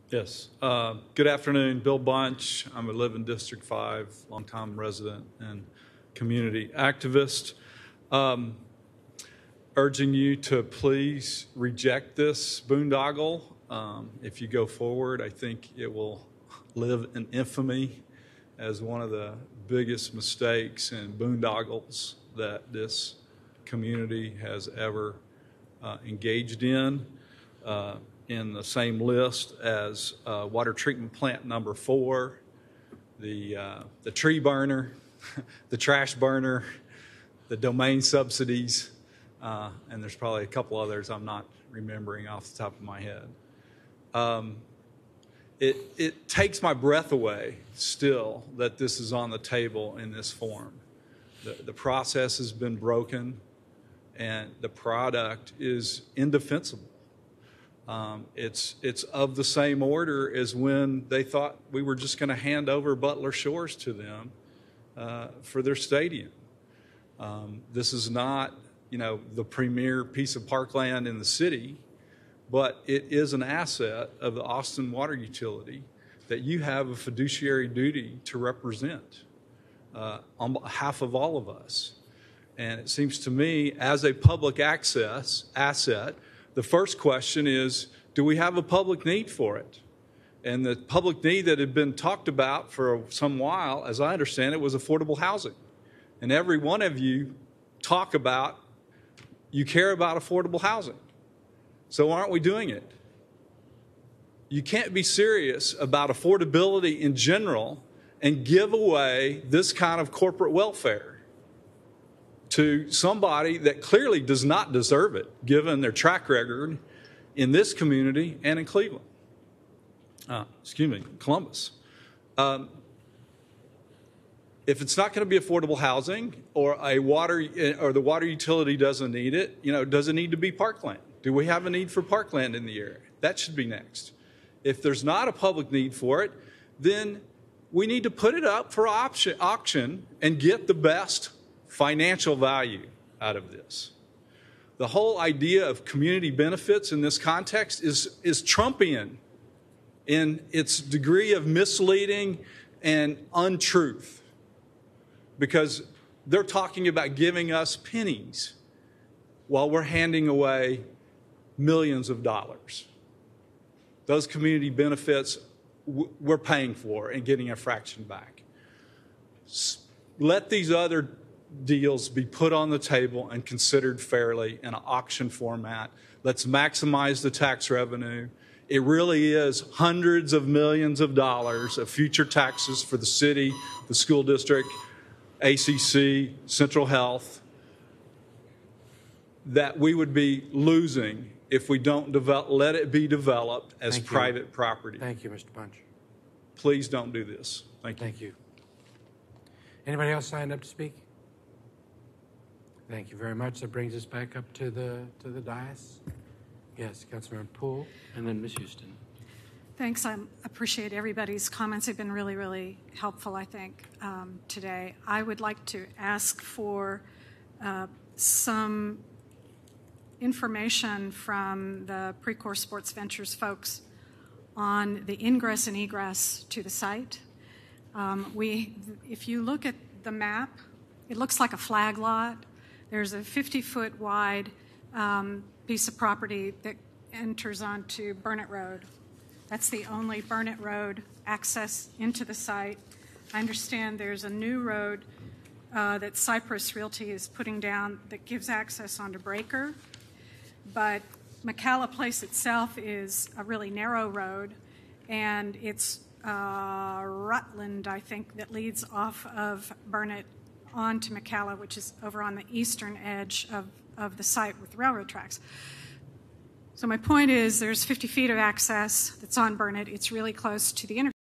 Yes. Good afternoon. Bill Bunch. I live in District 5, longtime resident and community activist. Urging you to please reject this boondoggle. If you go forward, I think it will live in infamy as one of the biggest mistakes and boondoggles that this community has ever engaged in the same list as water treatment plant number 4, the tree burner, the trash burner, the domain subsidies, and there's probably a couple others I'm not remembering off the top of my head. It takes my breath away still that this is on the table in this form. The process has been broken and the product is indefensible. It's of the same order as when they thought we were just going to hand over Butler Shores to them for their stadium. This is not, the premier piece of parkland in the city, but it is an asset of the Austin Water Utility that you have a fiduciary duty to represent on behalf of all of us. And it seems to me, as a public access asset, the first question is, do we have a public need for it? And the public need that had been talked about for some while, as I understand it, was affordable housing. And every one of you talk about, you care about affordable housing. So aren't we doing it? You can't be serious about affordability in general and give away this kind of corporate welfare to somebody that clearly does not deserve it, given their track record in this community and in Cleveland. Columbus. If it's not going to be affordable housing, or the water utility doesn't need it, does it need to be parkland? Do we have a need for parkland in the area? That should be next. If there's not a public need for it, then we need to put it up for auction and get the best financial value out of this. The whole idea of community benefits in this context is Trumpian in its degree of misleading and untruth, because they're talking about giving us pennies while we're handing away millions of dollars. Those community benefits we're paying for and getting a fraction back. Let these other deals be put on the table and considered fairly in an auction format. Let's maximize the tax revenue. It really is hundreds of millions of dollars of future taxes for the city, the school district, ACC, Central Health, that we would be losing if we don't let it be developed as private property. Thank you, Mr. Bunch. Please don't do this. Thank you. Thank you. Anybody else signed up to speak? Thank you very much. That brings us back up to the dais. Yes, Councilmember Poole, and then Ms. Houston. Thanks. I appreciate everybody's comments. They've been really, really helpful, I think, today. I would like to ask for some information from the Precor Sports Ventures folks on the ingress and egress to the site. If you look at the map, it looks like a flag lot. There's a 50-foot wide piece of property that enters onto Burnett Road. That's the only Burnett Road access into the site. I understand there's a new road that Cypress Realty is putting down that gives access onto Breaker. But McCalla Place itself is a really narrow road, and it's Rutland, I think, that leads off of Burnett onto McCalla, which is over on the eastern edge of the site with railroad tracks. So my point is there's 50 feet of access that's on Burnett. It's really close to the intersection.